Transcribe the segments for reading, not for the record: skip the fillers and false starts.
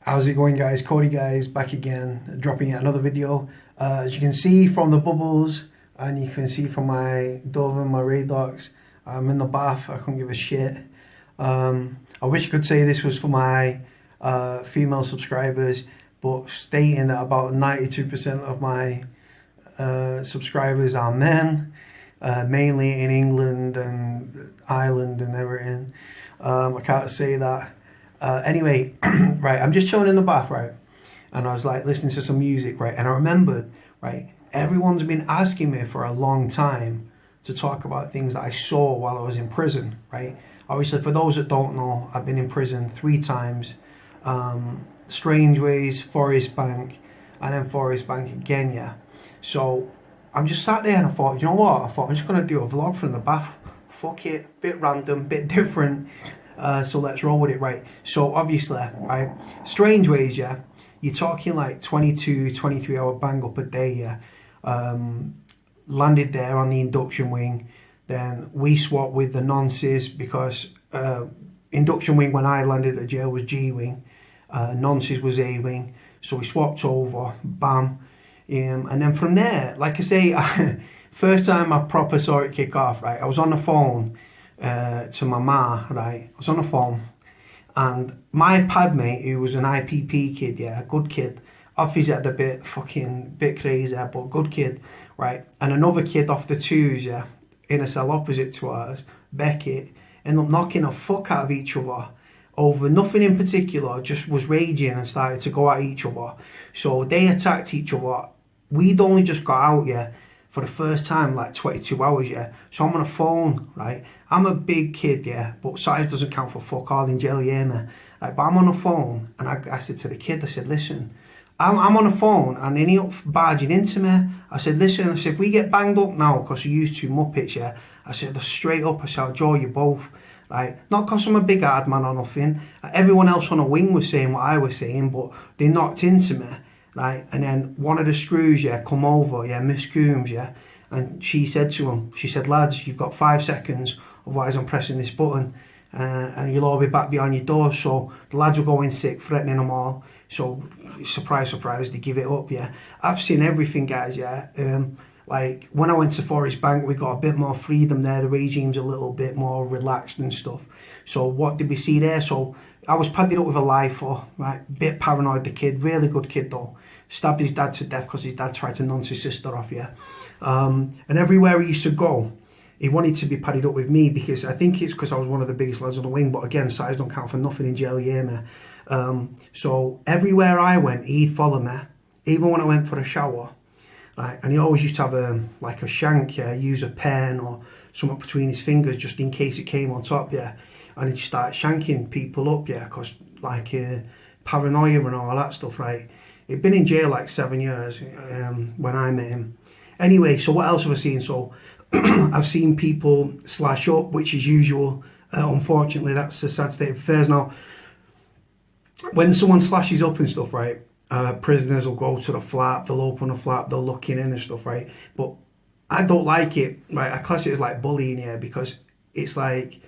How's it going, guys? Cody guys back again, dropping yet another video. As you can see from the bubbles and you can see from my Dove and my Radox, I'm in the bath. I couldn't give a shit. I wish I could say this was for my female subscribers, but stating that about 92% of my subscribers are men, mainly in England and Ireland and everything. I can't say that. Anyway, right, I'm just chilling in the bath, right, and I was like listening to some music, right, and I remembered, right, everyone's been asking me for a long time to talk about things that I saw while I was in prison, right. Obviously, for those that don't know, I've been in prison 3 times, Strangeways, Forest Bank, and then Forest Bank again, yeah. So I'm just sat there and I thought, you know what, I thought I'm just going to do a vlog from the bath. Fuck it, bit random, bit different. So let's roll with it, right? So obviously, right, Strangeways, yeah, you're talking like 22, 23 hour bang up a day, yeah. Landed there on the induction wing, then we swapped with the nonces because induction wing when I landed at jail was G wing, nonces was A wing, so we swapped over, bam. And then from there, like I say, first time I proper saw it kick off, right, I was on the phone to my ma, right, I was on the phone, and my pad mate, who was an IPP kid, yeah, a good kid, off his head a bit crazy, but good kid, right, and another kid off the twos, yeah, in a cell opposite to ours, Beckett, ended up knocking the fuck out of each other over nothing in particular, just was raging and started to go at each other. So they attacked each other. We'd only just got out, yeah, for the first time, like 22 hours, yeah. So I'm on a phone, right? I'm a big kid, yeah, but size doesn't count for fuck all in jail, yeah, man. Like, but I'm on the phone, and I said to the kid, I said, listen, I'm on the phone, and then he up barging into me. I said, listen, I said, if we get banged up now, because you used 2 Muppets, yeah, I said, straight up, I said, I'll jaw you both. Right? Not because I'm a big hard man or nothing. Everyone else on the wing was saying what I was saying, but they knocked into me, right? And then one of the screws, yeah, come over, yeah, Miss Coombs, yeah, and she said to him, she said, lads, you've got 5 seconds, otherwise I'm pressing this button, and you'll all be back behind your doors. So the lads were going sick, threatening them all. So surprise, surprise, they give it up, yeah. I've seen everything, guys, yeah. Like, when I went to Forest Bank, we got a bit more freedom there. The regime's a little bit more relaxed and stuff. So what did we see there? So I was padded up with a lifer, right? Bit paranoid, the kid. Really good kid, though. Stabbed his dad to death because his dad tried to nonce his sister off, yeah. And everywhere he used to go, he wanted to be padded up with me because I think it's because I was one of the biggest lads on the wing. But again, size don't count for nothing in jail, yeah, man. So everywhere I went, he'd follow me. Even when I went for a shower. Right, and he always used to have like a shank, yeah, use a pen or something between his fingers just in case it came on top, yeah. And he'd start shanking people up, yeah, because like paranoia and all that stuff, right. He'd been in jail like 7 years when I met him. Anyway, so what else have I seen? So I've seen people slash up, which is usual. Unfortunately, that's a sad state of affairs now. When someone slashes up and stuff, right, prisoners will go to the flap, they'll open the flap, they'll look in and stuff, right? But I don't like it, right? I class it as like bullying here because it's like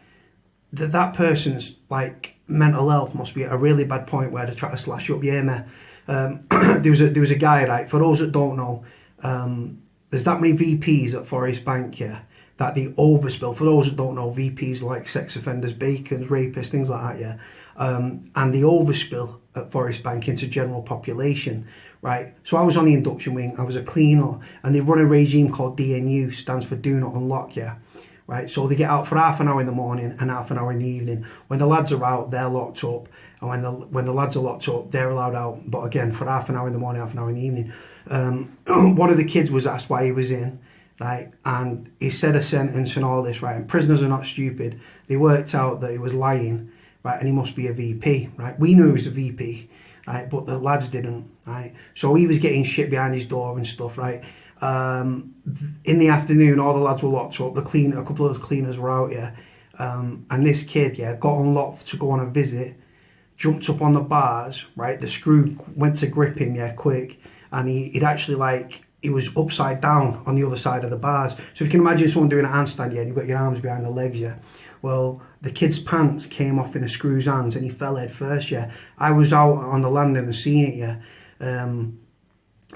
that person's like mental health must be at a really bad point where they try to slash up. Yeah, man. There was a guy, right? For those that don't know, there's that many VPs at Forest Bank, yeah, that they overspill. For those that don't know, VPs like sex offenders, bacons, rapists, things like that, yeah. And they overspill at Forest Bank into general population, right? So I was on the induction wing, I was a cleaner, and they run a regime called DNU, stands for Do Not Unlock, yeah, right? So they get out for half an hour in the morning and half an hour in the evening. When the lads are out, they're locked up, and when the lads are locked up, they're allowed out, but again, for half an hour in the morning, half an hour in the evening. One of the kids was asked why he was in, right, and he said a sentence and all this, right, and prisoners are not stupid. They worked out that he was lying, right, and he must be a VP, right? We knew he was a VP, right, but the lads didn't, right? So he was getting shit behind his door and stuff, right? In the afternoon, all the lads were locked up. A couple of the cleaners were out, yeah. And this kid, yeah, got unlocked to go on a visit, jumped up on the bars, right? The screw went to grip him, yeah, quick, and he'd actually like he was upside down on the other side of the bars. So if you can imagine someone doing a handstand, yeah, and you've got your arms behind the legs, yeah. Well, the kid's pants came off in a screw's hands and he fell head first, yeah. I was out on the landing and seeing it, yeah.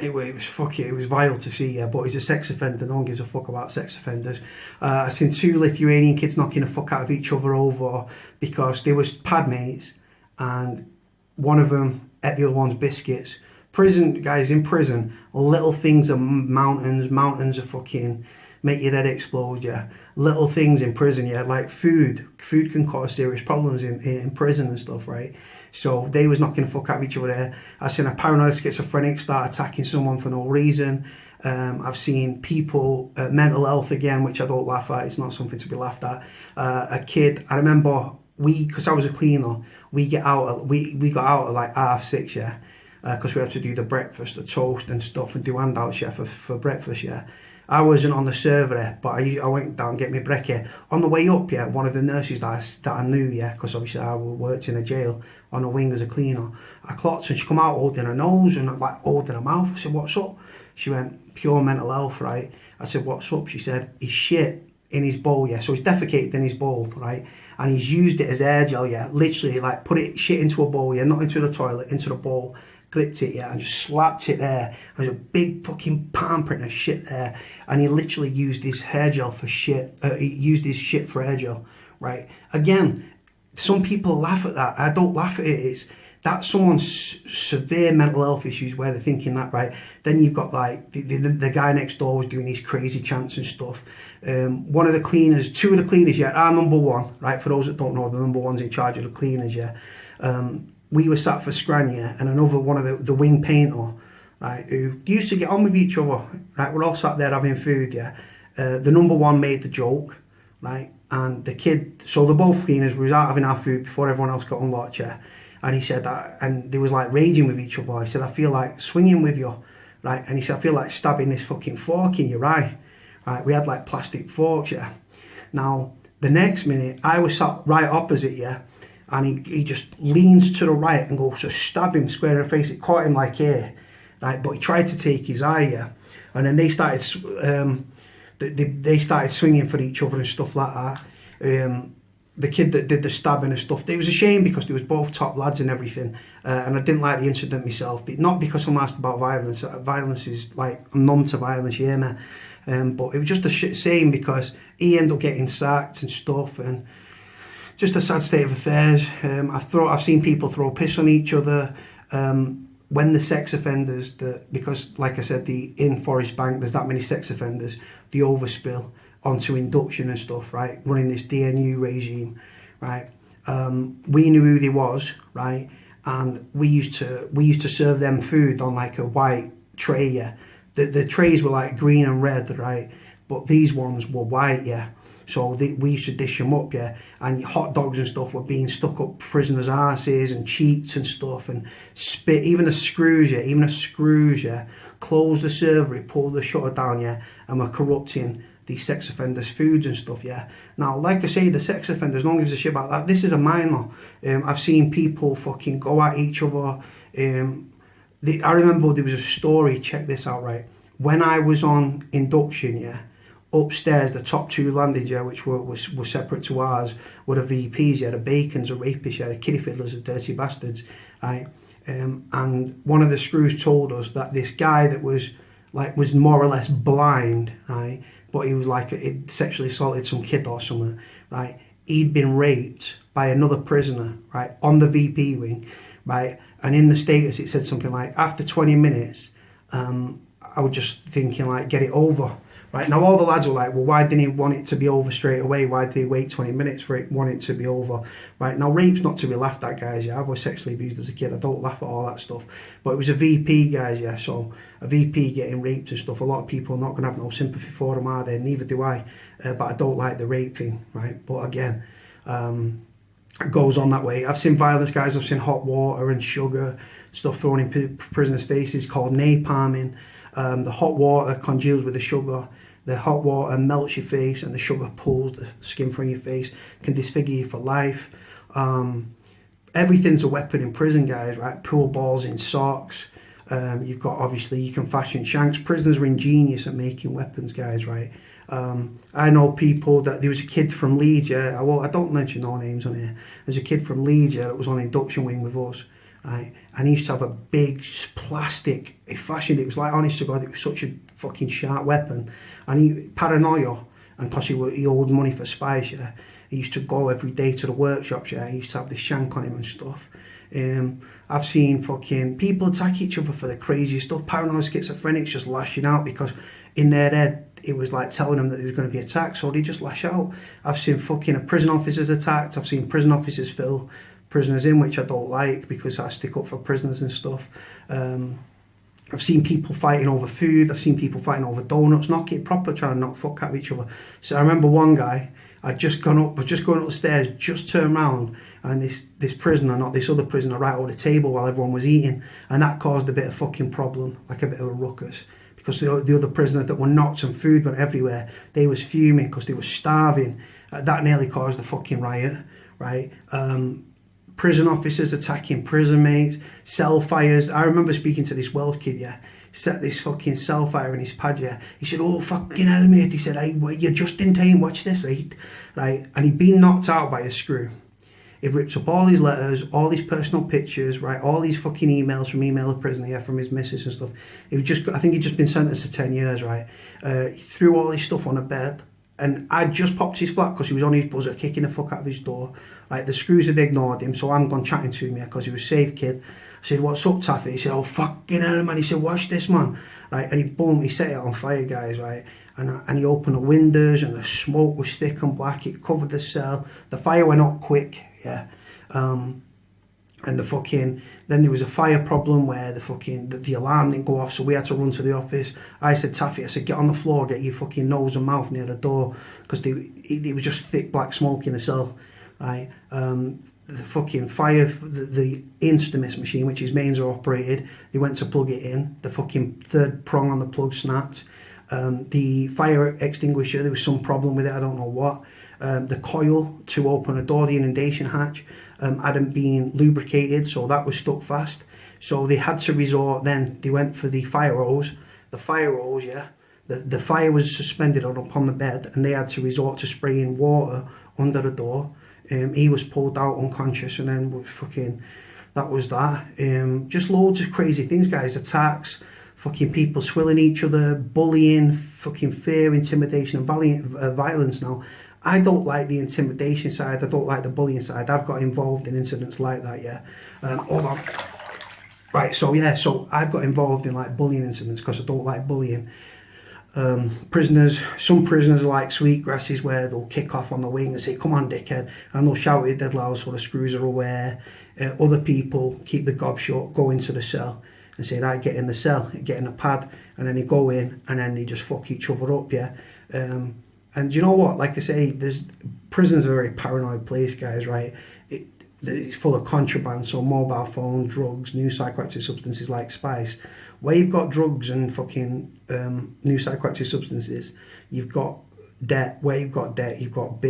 It was vile to see, yeah, but he's a sex offender. No one gives a fuck about sex offenders. I've seen 2 Lithuanian kids knocking the fuck out of each other over because they was pad mates and one of them ate the other one's biscuits. Prison, guys, in prison, little things are mountains are fucking make your head explode, yeah. Little things in prison, yeah, like food can cause serious problems in prison and stuff, right? So they was knocking the fuck out of each other there. I've seen a paranoid schizophrenic start attacking someone for no reason. I've seen people, mental health again, which I don't laugh at, it's not something to be laughed at. A kid, I remember because I was a cleaner, we got out at like 6:30, yeah, because we had to do the breakfast, the toast and stuff, and do handouts, yeah, for breakfast, yeah. I wasn't on the server there, but I went down and get my brekkie. On the way up, yeah, one of the nurses that I knew, yeah, because obviously I worked in a jail on a wing as a cleaner, I clocked and she come out holding her nose and like holding her mouth. I said, what's up? She went, pure mental health, right? I said, what's up? She said, he's shit in his bowl, yeah. So he's defecated in his bowl, right? And he's used it as air gel, yeah. Literally, like, put it shit into a bowl, yeah, not into the toilet, into the bowl, gripped it, yeah, and just slapped it there. There's a big fucking palm print of shit there. And he literally used his hair gel for shit. He used his shit for hair gel, right? Again, some people laugh at that. I don't laugh at it. That's someone's severe mental health issues where they're thinking that, right? Then you've got like the guy next door was doing these crazy chants and stuff. One of the cleaners, 2 of the cleaners, yeah, our number one, right? For those that don't know, the number one's in charge of the cleaners, yeah. We were sat for scran, yeah, and another one of the wing painter, right, who used to get on with each other, right? We're all sat there having food, yeah. The number one made the joke, right? And the kid, so they're both cleaners, we was out having our food before everyone else got unlocked, yeah. And he said that, and they was like raging with each other. He said, I feel like swinging with you, right? And he said, I feel like stabbing this fucking fork in your eye, right? We had like plastic forks, yeah. Now, the next minute, I was sat right opposite, yeah, and he just leans to the right and goes to stab him square in the face. It caught him like here, right? But he tried to take his eye, yeah. And then they started, they started swinging for each other and stuff like that. The kid that did the stabbing and stuff, it was a shame because they was both top lads and everything, and I didn't like the incident myself, but not because I'm asked about violence. Violence is like, I'm numb to violence, yeah, man. But it was just a shame because he ended up getting sacked and stuff, and just a sad state of affairs. I've seen people throw piss on each other. When the sex offenders, because like I said, in Forest Bank, there's that many sex offenders, they overspill onto induction and stuff, right? Running this DNU regime, right? We knew who they was, right? And we used to serve them food on like a white tray, yeah. The trays were like green and red, right? But these ones were white, yeah. So we used to dish them up, yeah. And hot dogs and stuff were being stuck up prisoners' arses and cheeks and stuff, and spit, even the screws, yeah. Closed the servery, pulled the shutter down, yeah, and were corrupting these sex offenders' foods and stuff, yeah. Now, like I say, the sex offenders, no one gives a shit about that. This is a minor. I've seen people fucking go at each other. I remember there was a story, check this out, right? When I was on induction, yeah, upstairs, the top 2 landings, yeah, which were separate to ours, were the VPs, yeah, the Bacons, the rapists, yeah, the kiddie fiddlers, the dirty bastards, right? And one of the screws told us that this guy that was more or less blind, right? But he was like, it sexually assaulted some kid or something, right? He'd been raped by another prisoner, right, on the VP wing, right? And in the status, it said something like, after 20 minutes, I was just thinking, like, get it over, right? Now, all the lads were like, well, why didn't he want it to be over straight away? Why did he wait 20 minutes for it, want it to be over, right? Now, rape's not to be laughed at, guys, yeah. I was sexually abused as a kid. I don't laugh at all that stuff. But it was a VP, guys, yeah. So a VP getting raped and stuff, a lot of people are not going to have no sympathy for them, are they? Neither do I. But I don't like the rape thing, right? But again, it goes on that way. I've seen violence, guys. I've seen hot water and sugar, stuff thrown in prisoners' faces called napalming. The hot water congeals with the sugar. The hot water melts your face and the sugar pulls the skin from your face, can disfigure you for life. Everything's a weapon in prison, guys, right? Pool balls in socks, You've got, obviously, you can fashion shanks. Prisoners were ingenious at making weapons, guys, right? I know people that, there was a kid from Leeds, yeah, I don't mention no names on here. There's a kid from Leeds, yeah, that was on induction wing with us, right? And he used to have a big plastic, he fashioned it, was like, honest to God, it was such a fucking sharp weapon. And he, paranoia, and because he owed money for spice, yeah, he used to go every day to the workshops, yeah, he used to have this shank on him and stuff. I've seen fucking people attack each other for the craziest stuff. Paranoid schizophrenics just lashing out because in their head it was like telling them that they was going to be attacked, so they just lash out. I've seen fucking prison officers attacked. I've seen prison officers fill prisoners in, which I don't like because I stick up for prisoners and stuff. I've seen people fighting over food. I've seen people fighting over donuts, knock it proper, trying to knock fuck out of each other. So I remember one guy, I was just going up the stairs, just turned around, and this prisoner, not this other prisoner, right over the table while everyone was eating, and that caused a bit of fucking problem, like a bit of a ruckus, because the other prisoners that were knocked and food went everywhere, they was fuming because they were starving. That nearly caused a fucking riot, right? Prison officers attacking prison mates, cell fires. I remember speaking to this Welsh kid, yeah, set this fucking cell fire in his pad, yeah. He said, oh, fucking hell, mate. He said, hey, you're just in time, watch this, right? And he'd been knocked out by a screw. It ripped up all his letters, all his personal pictures, right? All these fucking emails from Email a Prisoner, yeah, from his missus and stuff. I think he'd just been sentenced to 10 years, right? He threw all his stuff on a bed. And I just popped his flat because he was on his buzzer, kicking the fuck out of his door. Like, the screws had ignored him, so I'm gone chatting to him, yeah, because he was a safe kid. I said, what's up, Taffy? He said, oh, fucking hell, man. He said, watch this, man. Right, and he set it on fire, guys, right? And he opened the windows, and the smoke was thick and black. It covered the cell. The fire went up quick, yeah. And then there was a fire problem where the alarm didn't go off, so we had to run to the office. I said, Taffy, I said, get on the floor, get your fucking nose and mouth near the door, because it was just thick black smoke in the cell, right? The fucking fire, the Instamis machine, which his mains are operated, they went to plug it in, the fucking third prong on the plug snapped. The fire extinguisher, there was some problem with it, I don't know what. The coil to open a door, the inundation hatch, hadn't been lubricated, so that was stuck fast. So they had to resort, then they went for the fire hose. The fire hose, yeah, the fire was suspended upon the bed, and they had to resort to spraying water under the door. He was pulled out unconscious, and then that was that. Just loads of crazy things, guys. Attacks, fucking people swilling each other, bullying, fucking fear, intimidation, and violence now. I don't like the intimidation side. I don't like the bullying side. I've got involved in incidents like that, yeah. Hold on. Right, so I've got involved in like bullying incidents because I don't like bullying. Some prisoners are like sweetgrasses where they'll kick off on the wing and say, come on, dickhead, and they'll shout it dead loud so the screws are aware. Other people keep the gob shut, go into the cell and say, right, get in the cell, get in a pad, and then they go in and then they just fuck each other up, yeah. And you know what, like I say, prison's a very paranoid place, guys, right? It's full of contraband, so mobile phone, drugs, new psychoactive substances like spice. Where you've got drugs and fucking new psychoactive substances, you've got debt. Where you've got debt, you've got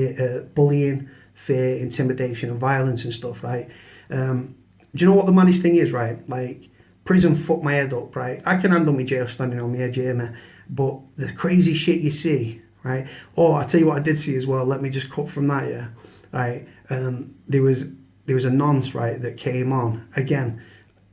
bullying, fear, intimidation, and violence and stuff, right? Do you know what the maddest thing is, right? Like, prison fucked my head up, right? I can handle my jail standing on my edge here, man. But the crazy shit you see, right? Oh, I tell you what I did see as well. Let me just cut from that, yeah. Right? There was a nonce, right, that came on again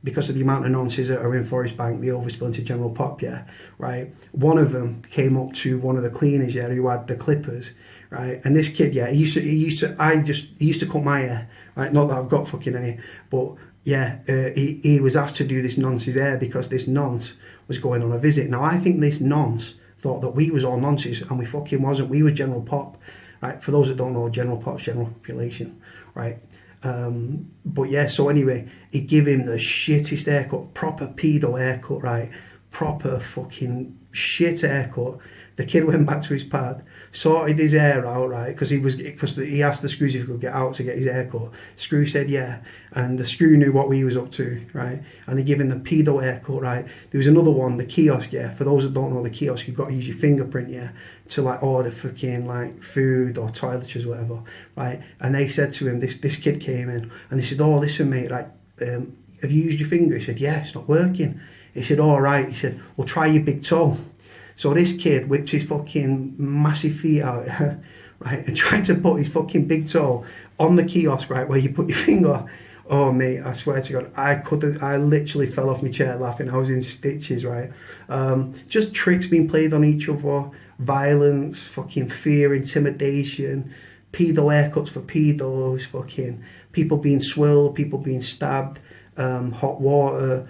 because of the amount of nonces that are in Forest Bank. They overspill into General Pop, yeah. Right? One of them came up to one of the cleaners, yeah, who had the clippers, right? And this kid, yeah, he used to cut my hair, right? Not that I've got fucking any, but yeah, he was asked to do this nonce's hair because this nonce was going on a visit. Now I think this nonce thought that we was all nonces, and we fucking wasn't. We was General Pop, right? For those that don't know, General Pop's general population, right? But yeah, so anyway, he give him the shittest haircut, proper pedo haircut, right? Proper fucking shit haircut. The kid went back to his pad, sorted his hair out, right? Because he asked the screws if he could get out to get his hair cut. Screw said yeah, and the screw knew what we was up to, right? And they give him the pedo haircut, right? There was another one, the kiosk, yeah. For those that don't know the kiosk, you've got to use your fingerprint, yeah, to like order fucking like food or toiletries, whatever, right? And they said to him, this kid came in, and they said, oh, listen, mate, like, have you used your finger? He said, yeah, it's not working. He said, all right. He said, well, try your big toe. So this kid whipped his fucking massive feet out, right, and tried to put his fucking big toe on the kiosk, right, where you put your finger. Oh, mate, I swear to God, I literally fell off my chair laughing. I was in stitches, right? Just tricks being played on each other, violence, fucking fear, intimidation, pedo haircuts for pedos, fucking people being swilled, people being stabbed, hot water,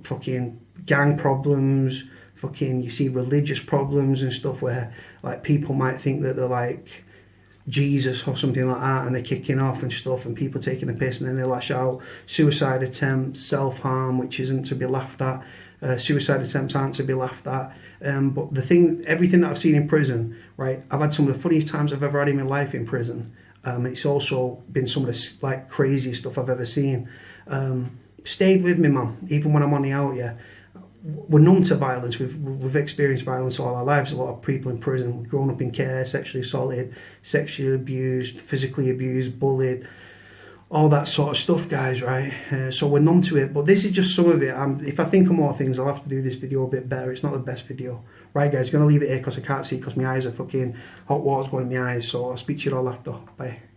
fucking gang problems, fucking, you see religious problems and stuff where, like, people might think that they're like Jesus or something like that, and they're kicking off and stuff, and people taking the piss, and then they lash out. Suicide attempts, self-harm, which isn't to be laughed at. Suicide attempts aren't to be laughed at. But everything that I've seen in prison, right, I've had some of the funniest times I've ever had in my life in prison. It's also been some of the like craziest stuff I've ever seen. Stayed with me, man, even when I'm on the out, yeah. We're numb to violence. We've experienced violence all our lives. A lot of people in prison, we've grown up in care, sexually assaulted, sexually abused, physically abused, bullied, all that sort of stuff, guys, right? So we're numb to it, but this is just some of it. If I think of more things, I'll have to do this video a bit better. It's not the best video. Right, guys, going to leave it here because I can't see, because my eyes are fucking, hot water's going in my eyes, so I'll speak to you all after. Bye.